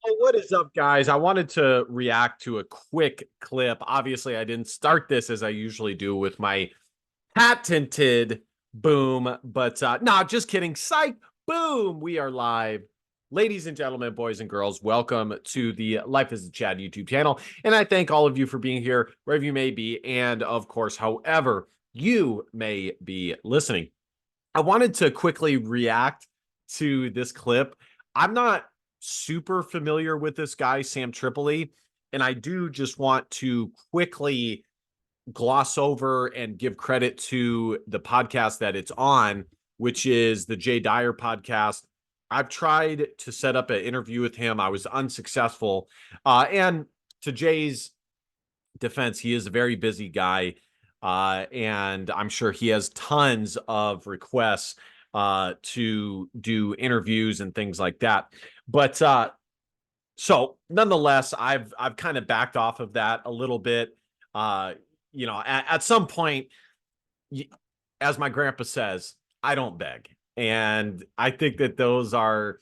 What is up, guys? I wanted to react to a quick clip. Obviously, I didn't start this as I usually do with my patented boom, but nah, just kidding. Psych, boom, we are live. Ladies and gentlemen, boys and girls, welcome to the Life is a Chad YouTube channel. And I thank all of you for being here, wherever you may be, and of course, however you may be listening. I wanted to quickly react to this clip. I'm not super familiar with this guy, Sam Tripoli, and I do just want to quickly gloss over and give credit to the podcast that it's on, which is the Jay Dyer podcast. I've tried to set up an interview with him. I was unsuccessful. And to Jay's defense, he is a very busy guy. And I'm sure he has tons of requests to do interviews and things like that. But so nonetheless, I've kind of backed off of that a little bit. At some point, as my grandpa says, I don't beg. And I think that those are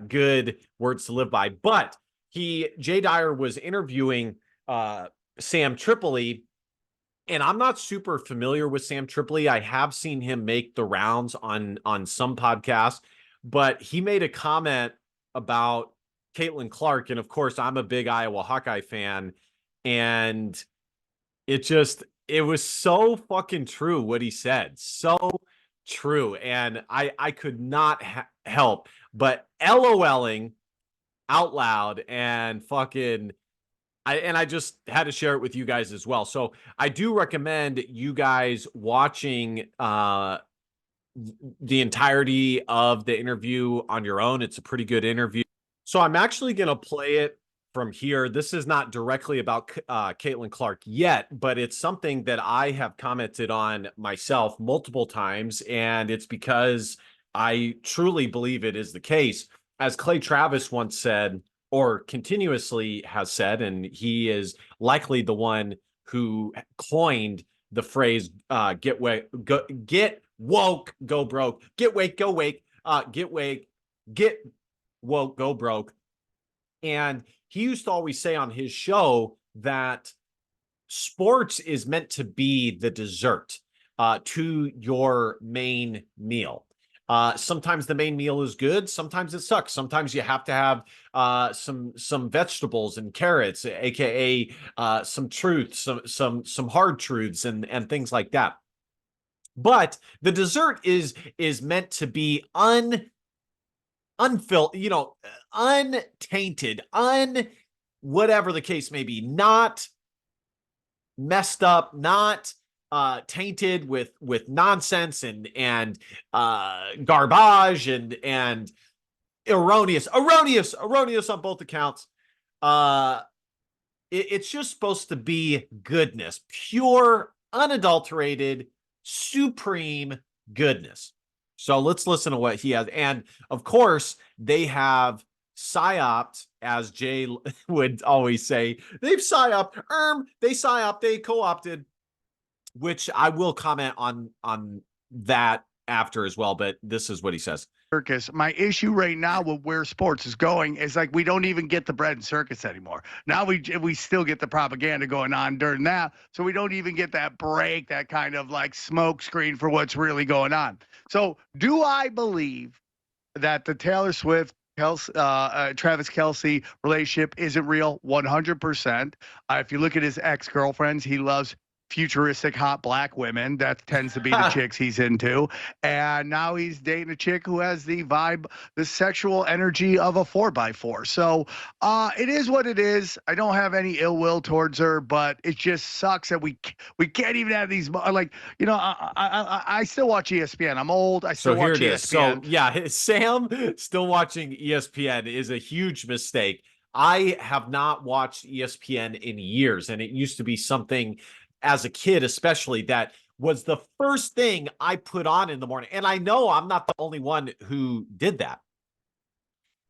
good words to live by. But Jay Dyer was interviewing Sam Tripoli, and I'm not super familiar with Sam Tripoli. I have seen him make the rounds on some podcasts, but he made a comment about Caitlin Clark, and of course, I'm a big Iowa Hawkeye fan, and it was so fucking true what he said, so true, and I could not help but LOLing out loud and fucking I just had to share it with you guys as well. So I do recommend you guys watching the entirety of the interview on your own. It's a pretty good interview. So I'm actually going to play it from here. This is not directly about Caitlin Clark yet, but it's something that I have commented on myself multiple times, and it's because I truly believe it is the case. As Clay Travis once said, or continuously has said, and he is likely the one who coined the phrase get woke, go broke, get wake, go wake, get wake, get woke, go broke. And he used to always say on his show that sports is meant to be the dessert to your main meal. Sometimes the main meal is good. Sometimes it sucks. Sometimes you have to have some vegetables and carrots, aka some truths, some hard truths, and things like that. But the dessert is meant to be unfilled, untainted, whatever the case may be, not messed up, not tainted with nonsense and garbage and erroneous on both accounts. It's just supposed to be goodness, pure, unadulterated, supreme goodness. So let's listen to what he has. And of course, they have PSYOPed, as Jay would always say. They've PSYOPed, they PSYOPed, they co-opted, which I will comment on that after as well. But this is what he says. Circus. My issue right now with where sports is going is like we don't even get the bread and circus anymore. Now we still get the propaganda going on during that, so we don't even get that break, that kind of like smoke screen for what's really going on. So, do I believe that the Taylor Swift Travis Kelce relationship isn't real? 100%. If you look at his ex-girlfriends, he loves futuristic hot black women. That tends to be the chicks he's into. And now he's dating a chick who has the vibe, the sexual energy of a 4x4. So it is what it is. I don't have any ill will towards her, but it just sucks that we can't even have these, like, I still watch ESPN. I'm old. I still watch ESPN. So yeah, Sam still watching ESPN is a huge mistake. I have not watched ESPN in years, and it used to be something as a kid, especially, that was the first thing I put on in the morning. And I know I'm not the only one who did that.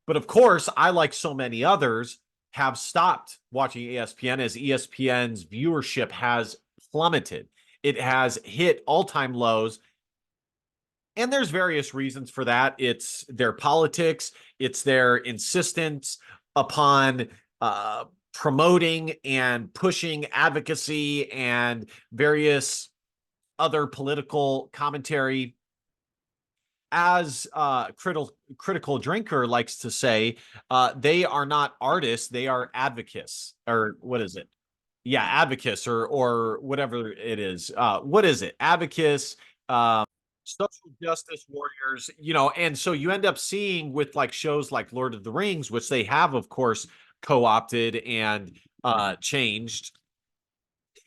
But of course, I, like so many others, have stopped watching ESPN as ESPN's viewership has plummeted. It has hit all-time lows. And there's various reasons for that. It's their politics, it's their insistence upon promoting and pushing advocacy and various other political commentary. As critical drinker likes to say, they are not artists, they are advocates. Or what is it? Yeah, advocates, or whatever it is. What is it? Advocates, social justice warriors, and so you end up seeing with like shows like Lord of the Rings, which they have, of course, co-opted and changed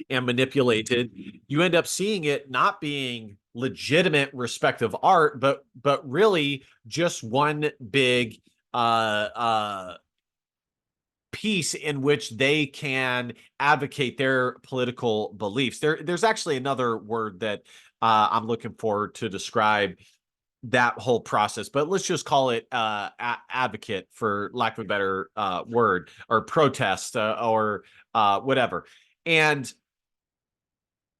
and manipulated. You end up seeing it not being legitimate respective art, but really just one big piece in which they can advocate their political beliefs. There's actually another word that I'm looking for to describe that whole process, but let's just call it advocate, for lack of a better word, or protest, or whatever. And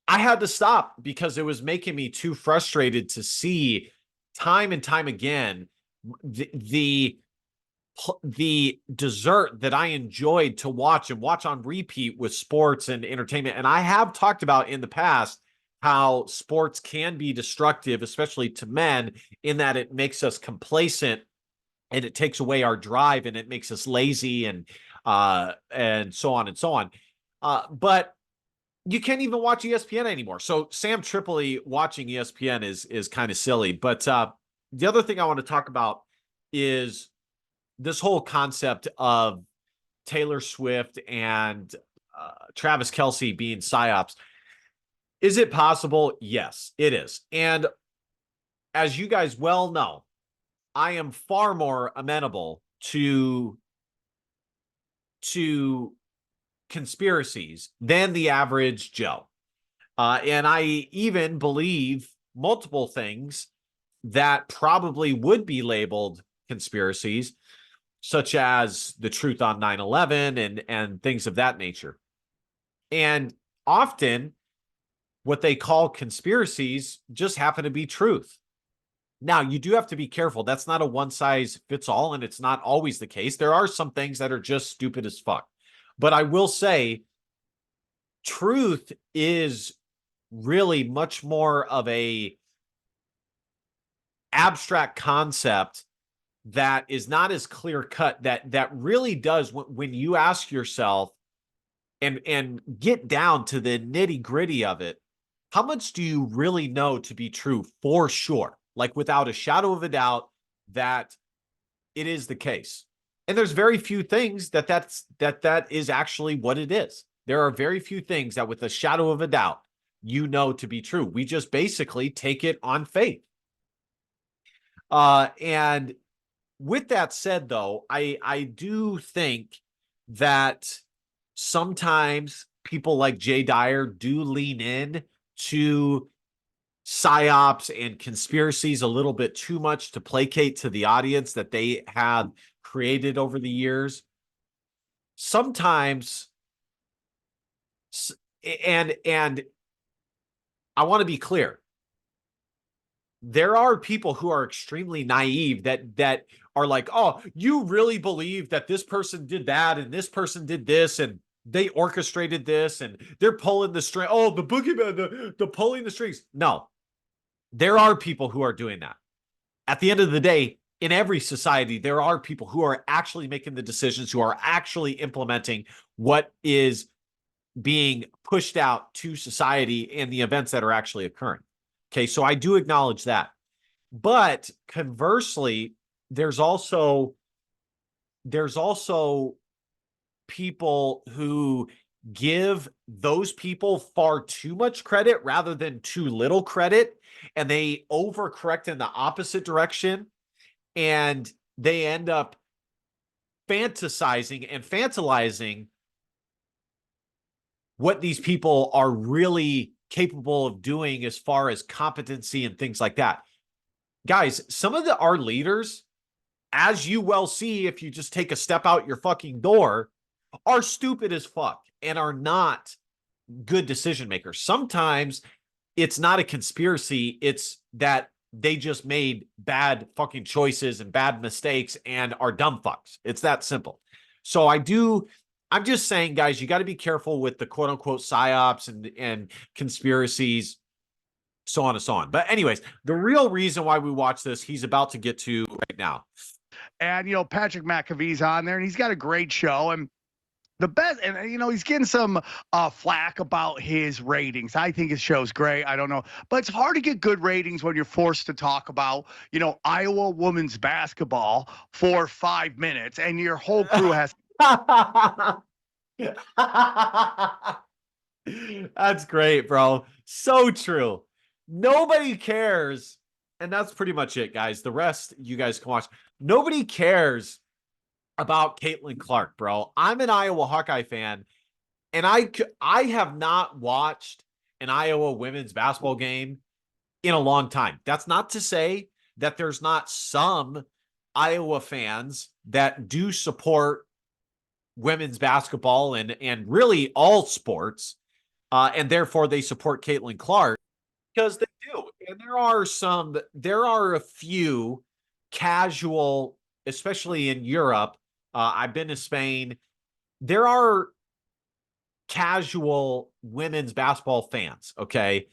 I had to stop because it was making me too frustrated to see time and time again the dessert that I enjoyed to watch and watch on repeat with sports and entertainment. And I have talked about in the past how sports can be destructive, especially to men, in that it makes us complacent and it takes away our drive and it makes us lazy and so on and so on. But you can't even watch ESPN anymore. So Sam Tripoli watching ESPN is kind of silly. But the other thing I want to talk about is this whole concept of Taylor Swift and Travis Kelce being psyops. Is it possible? Yes, it is. And as you guys well know, I am far more amenable to conspiracies than the average Joe. And I even believe multiple things that probably would be labeled conspiracies, such as the truth on 9/11 and things of that nature. And often what they call conspiracies just happen to be truth. Now, you do have to be careful. That's not a one size fits all, and it's not always the case. There are some things that are just stupid as fuck. But I will say, truth is really much more of a abstract concept that is not as clear cut, that really does, when you ask yourself and get down to the nitty gritty of it, how much do you really know to be true for sure? Like without a shadow of a doubt that it is the case. And there's very few things that is actually what it is. There are very few things that with a shadow of a doubt, you know to be true. We just basically take it on faith. And with that said, though, I do think that sometimes people like Jay Dyer do lean in to psyops and conspiracies a little bit too much to placate to the audience that they have created over the years. Sometimes, and I want to be clear, there are people who are extremely naive that are like, oh, you really believe that this person did that and this person did this and they orchestrated this and they're pulling the string. Oh, the boogeyman, the pulling the strings. No, there are people who are doing that. At the end of the day, in every society, there are people who are actually making the decisions, who are actually implementing what is being pushed out to society and the events that are actually occurring. Okay, so I do acknowledge that. But conversely, there's also people who give those people far too much credit rather than too little credit, and they overcorrect in the opposite direction, and they end up fantasizing and fantilizing what these people are really capable of doing as far as competency and things like that. Guys, some of our leaders, as you well see if you just take a step out your fucking door, are stupid as fuck and are not good decision makers. Sometimes it's not a conspiracy, it's that They just made bad fucking choices and bad mistakes and are dumb fucks. It's that simple. So I'm just saying, guys, you got to be careful with the quote unquote psyops and conspiracies, so on and so on. But anyways, the real reason why we watch this, he's about to get to right now. And Patrick McAfee's on there, and he's got a great show. And the best, and he's getting some flack about his ratings. I think his show's great. I don't know, but it's hard to get good ratings when you're forced to talk about Iowa women's basketball for 5 minutes, and your whole crew has. That's great, bro. So true. Nobody cares. And that's pretty much it, guys. The rest you guys can watch. Nobody cares about Caitlin Clark, bro. I'm an Iowa Hawkeye fan, and I have not watched an Iowa women's basketball game in a long time. That's not to say that there's not some Iowa fans that do support women's basketball and really all sports, and therefore they support Caitlin Clark because they do. And there are a few casual, especially in Europe. I've been to Spain. There are casual women's basketball fans, okay?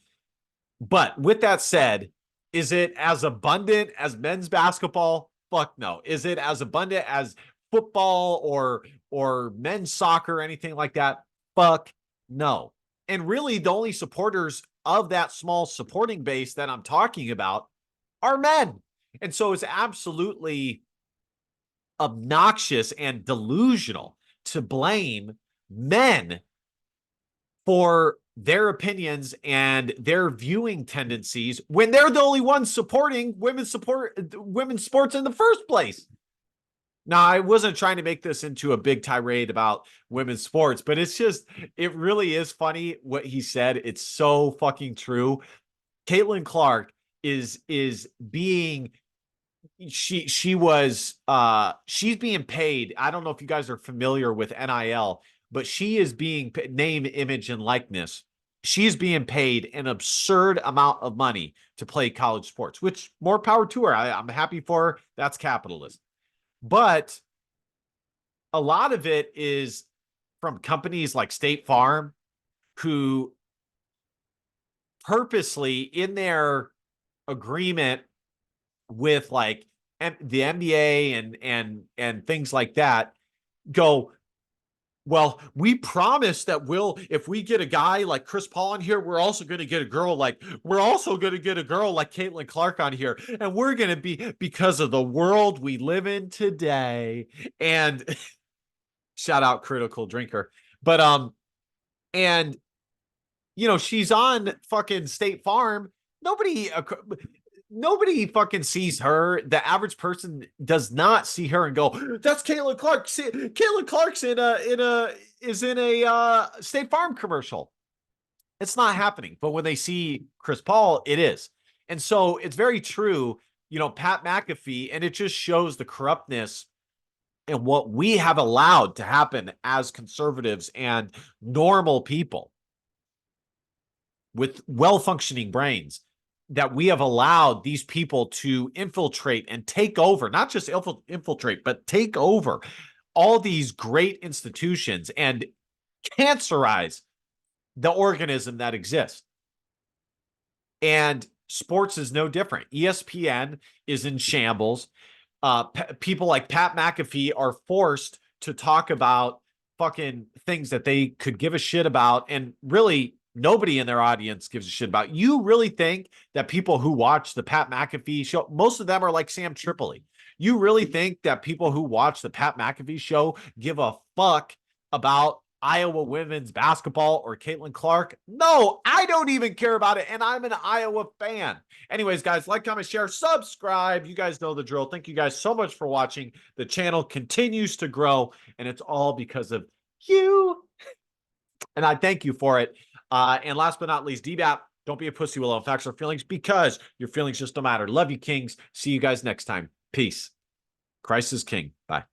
But with that said, is it as abundant as men's basketball? Fuck no. Is it as abundant as football or men's soccer or anything like that? Fuck no. And really the only supporters of that small supporting base that I'm talking about are men. And so it's absolutely obnoxious and delusional to blame men for their opinions and their viewing tendencies when they're the only ones supporting women's sports in the first place. Now, I wasn't trying to make this into a big tirade about women's sports, but it really is funny what he said. It's so fucking true. Caitlin Clark is being she's being paid. I don't know if you guys are familiar with NIL, but she is being name, image, and likeness. She's being paid an absurd amount of money to play college sports, which more power to her. I'm happy for her. That's capitalism. But a lot of it is from companies like State Farm, who purposely in their agreement with like the NBA and things like that go, well, we promise that if we get a guy like Chris Paul on here, we're also going to get a girl like Caitlin Clark on here. And we're going to be, because of the world we live in today. And shout out Critical Drinker. But, and, she's on fucking State Farm. Nobody fucking sees her. The average person does not see her and go, "That's Caitlin Clark." Caitlin Clark's is in a State Farm commercial. It's not happening. But when they see Chris Paul, it is. And so it's very true. Pat McAfee, and it just shows the corruptness and what we have allowed to happen as conservatives and normal people with well-functioning brains, that we have allowed these people to infiltrate and take over, not just infiltrate, but take over all these great institutions and cancerize the organism that exists. And sports is no different. ESPN is in shambles. People like Pat McAfee are forced to talk about fucking things that they could give a shit about, and really nobody in their audience gives a shit about. You really think that people who watch the Pat McAfee show, most of them are like Sam Tripoli. You really think that people who watch the Pat McAfee show give a fuck about Iowa women's basketball or Caitlin Clark? No, I don't even care about it, and I'm an Iowa fan. Anyways, guys, like, comment, share, subscribe. You guys know the drill. Thank you guys so much for watching. The channel continues to grow, and it's all because of you. And I thank you for it. And last but not least, DBAP, don't be a pussy with all facts or feelings, because your feelings just don't matter. Love you, kings. See you guys next time. Peace. Christ is king. Bye.